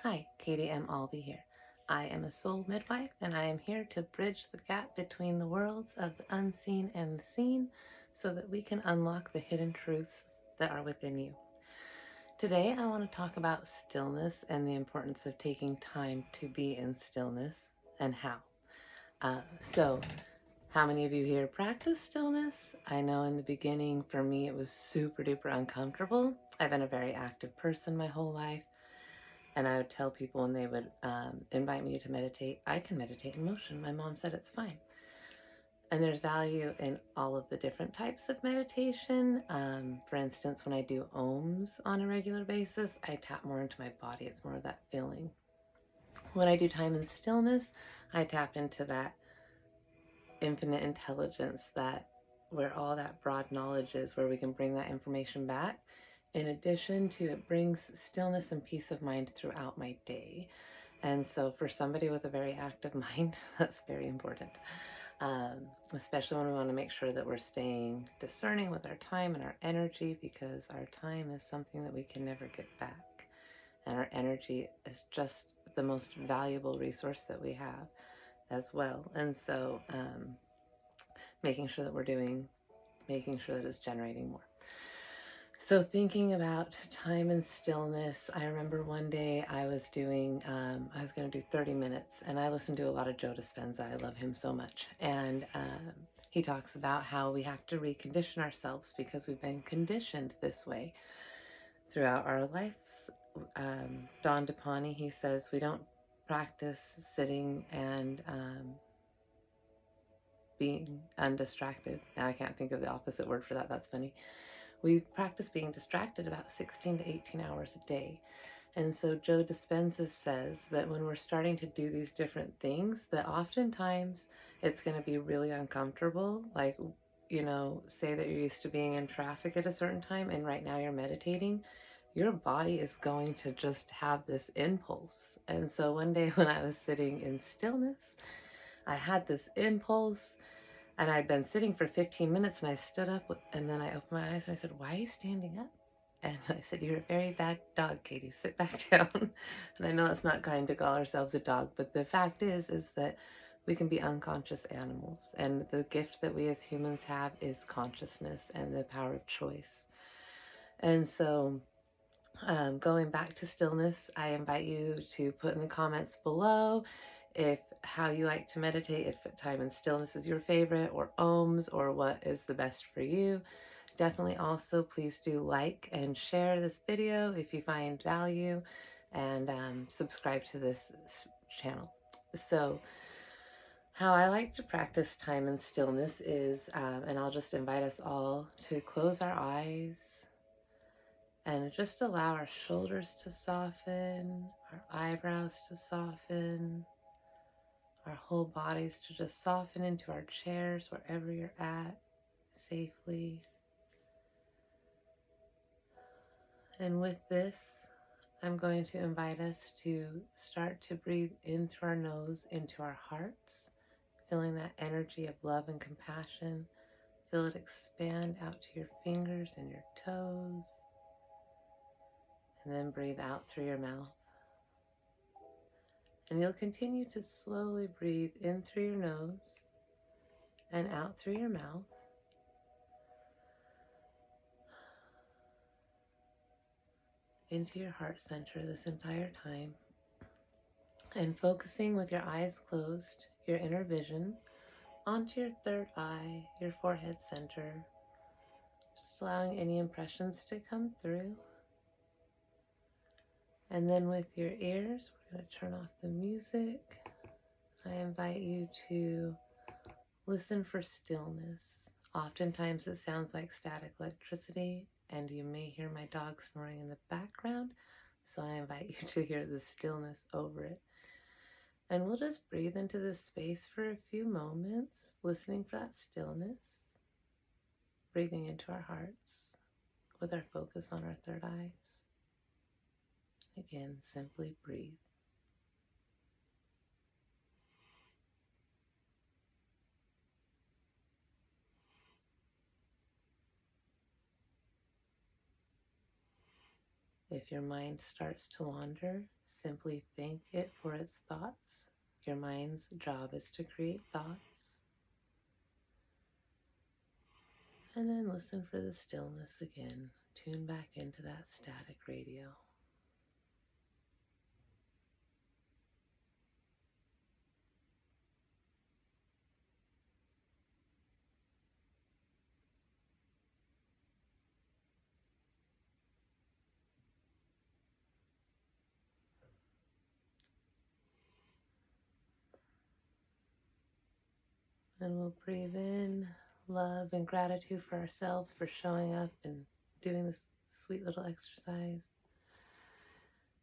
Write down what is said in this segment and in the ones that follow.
Hi, Katie M. Albee here. I am a soul midwife, and I am here to bridge the gap between the worlds of the unseen and the seen so that we can unlock the hidden truths that are within you. Today, I want to talk about stillness and the importance of taking time to be in stillness and how. How many of you here practice stillness? I know in the beginning, for me, it was super duper uncomfortable. I've been a very active person my whole life. And I would tell people when they would invite me to meditate, I can meditate in motion. My mom said it's fine. And there's value in all of the different types of meditation. For instance, when I do ohms on a regular basis, I tap more into my body. It's more of that feeling. When I do time in stillness, I tap into that infinite intelligence, that where all that broad knowledge is, where we can bring that information back. In addition to, it brings stillness and peace of mind throughout my day. And so for somebody with a very active mind, that's very important. Especially when we want to make sure that we're staying discerning with our time and our energy, because our time is something that we can never get back. And our energy is just the most valuable resource that we have as well. And so making sure that it's generating more. So thinking about time and stillness, I remember one day I was going to do 30 minutes, and I listen to a lot of Joe Dispenza. I love him so much. And he talks about how we have to recondition ourselves because we've been conditioned this way throughout our lives. Don DePani, he says, we don't practice sitting and being undistracted. Now I can't think of the opposite word for that. That's funny. We practice being distracted about 16 to 18 hours a day. And so Joe Dispenza says that when we're starting to do these different things, that oftentimes it's going to be really uncomfortable. Like, say that you're used to being in traffic at a certain time and right now you're meditating, your body is going to just have this impulse. And so one day when I was sitting in stillness, I had this impulse. And I'd been sitting for 15 minutes, and I stood up, and then I opened my eyes, and I said, "Why are you standing up?" And I said, "You're a very bad dog, Katie. Sit back down." And I know it's not kind to call ourselves a dog, but the fact is that we can be unconscious animals. And the gift that we as humans have is consciousness and the power of choice. And so going back to stillness, I invite you to put in the comments below how you like to meditate, if time and stillness is your favorite, or ohms, or what is the best for you. Definitely also please do like and share this video if you find value, and subscribe to this channel. So how I like to practice time and stillness is, and I'll just invite us all to close our eyes and just allow our shoulders to soften, our eyebrows to soften, our whole bodies to just soften into our chairs wherever you're at safely. And with this, I'm going to invite us to start to breathe in through our nose into our hearts, feeling that energy of love and compassion. Feel it expand out to your fingers and your toes. And then breathe out through your mouth. And you'll continue to slowly breathe in through your nose and out through your mouth. Into your heart center this entire time. And focusing with your eyes closed, your inner vision, onto your third eye, your forehead center. Just allowing any impressions to come through. And then with your ears, we're going to turn off the music. I invite you to listen for stillness. Oftentimes it sounds like static electricity, and you may hear my dog snoring in the background, so I invite you to hear the stillness over it. And we'll just breathe into this space for a few moments, listening for that stillness, breathing into our hearts with our focus on our third eyes. Again, simply breathe. If your mind starts to wander, simply thank it for its thoughts. Your mind's job is to create thoughts. And then listen for the stillness again. Tune back into that static radio. And we'll breathe in love and gratitude for ourselves for showing up and doing this sweet little exercise.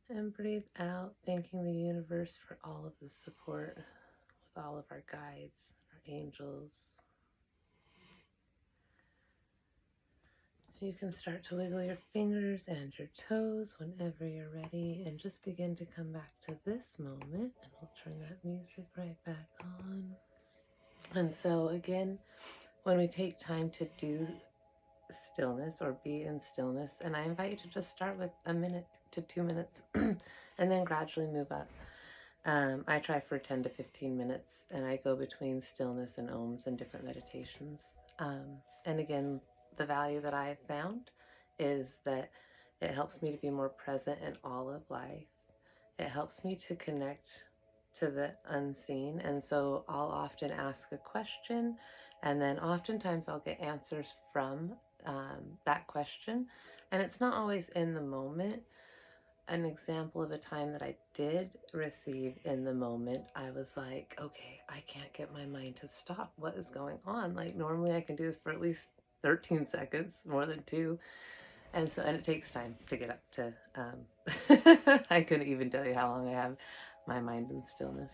And breathe out, thanking the universe for all of the support with all of our guides, our angels. You can start to wiggle your fingers and your toes whenever you're ready, and just begin to come back to this moment. And we'll turn that music right back on. And so again, when we take time to do stillness or be in stillness, and I invite you to just start with 1 minute to 2 minutes and then gradually move up. I try for 10 to 15 minutes, and I go between stillness and ohms and different meditations. And again, the value that I have found is that it helps me to be more present in all of life. It helps me to connect to the unseen, and so I'll often ask a question, and then oftentimes I'll get answers from that question, and it's not always in the moment. An example of a time that I did receive in the moment, I was like, okay, I can't get my mind to stop. What is going on? Like, normally I can do this for at least 13 seconds, more than 2. And it takes time to get up to, I couldn't even tell you how long I have my mind in stillness.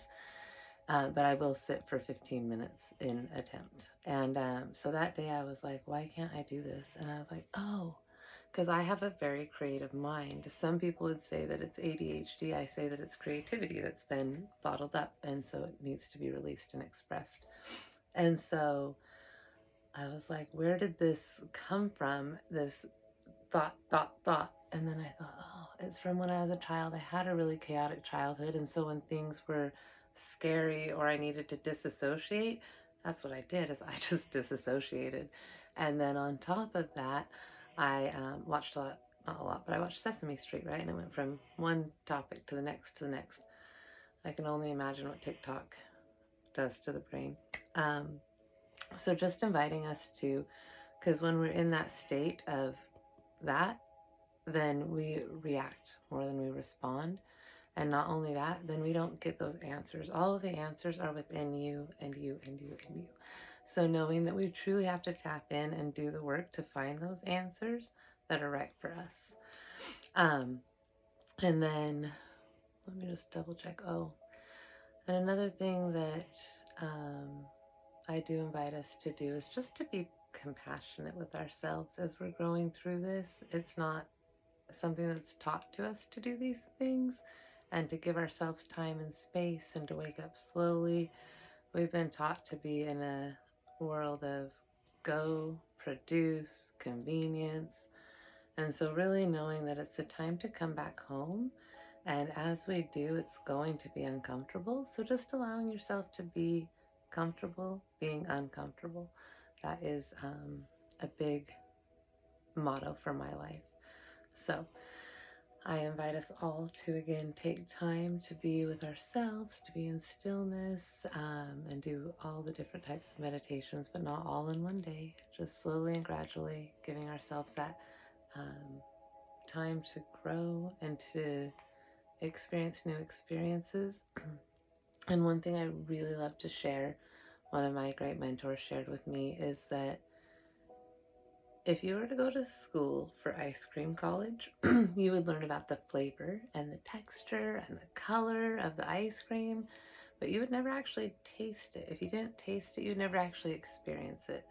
But I will sit for 15 minutes in attempt. And so that day I was like, why can't I do this? And I was like, oh, because I have a very creative mind. Some people would say that it's ADHD. I say that it's creativity that's been bottled up, and so it needs to be released and expressed. And so I was like, where did this come from? This thought. And then I thought, oh, it's from when I was a child. I had a really chaotic childhood, and so when things were scary or I needed to disassociate, that's what I did, is I just disassociated. And then on top of that, I watched a lot, not a lot, but I watched Sesame Street, right? And it went from one topic to the next to the next. I can only imagine what TikTok does to the brain. So just inviting us to, because when we're in that state of that, then we react more than we respond. And not only that, then we don't get those answers. All of the answers are within you and you and you and you. So knowing that we truly have to tap in and do the work to find those answers that are right for us. And then let me just double check. Oh, and another thing that I do invite us to do is just to be compassionate with ourselves as we're growing through this. It's not something that's taught to us to do these things, and to give ourselves time and space and to wake up slowly. We've been taught to be in a world of go, produce, convenience. And so really knowing that it's a time to come back home. And as we do, it's going to be uncomfortable. So just allowing yourself to be comfortable being uncomfortable. That is a big motto for my life. So I invite us all to, again, take time to be with ourselves, to be in stillness, and do all the different types of meditations, but not all in one day, just slowly and gradually giving ourselves that time to grow and to experience new experiences. And one thing I really love to share, one of my great mentors shared with me, is that if you were to go to school for ice cream college, you would learn about the flavor and the texture and the color of the ice cream, but you would never actually taste it. If you didn't taste it, you'd never actually experience it.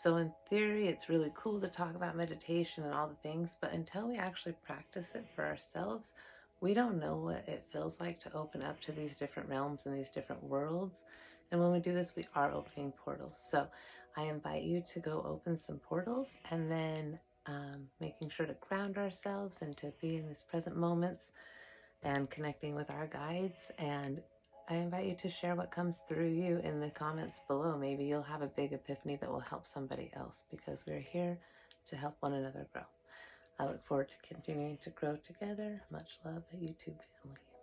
So in theory, it's really cool to talk about meditation and all the things, but until we actually practice it for ourselves, we don't know what it feels like to open up to these different realms and these different worlds. And when we do this, we are opening portals. So I invite you to go open some portals, and then making sure to ground ourselves and to be in these present moments. and connecting with our guides. And I invite you to share what comes through you in the comments below. Maybe you'll have a big epiphany that will help somebody else, because we're here to help one another grow. I look forward to continuing to grow together. Much love, YouTube family.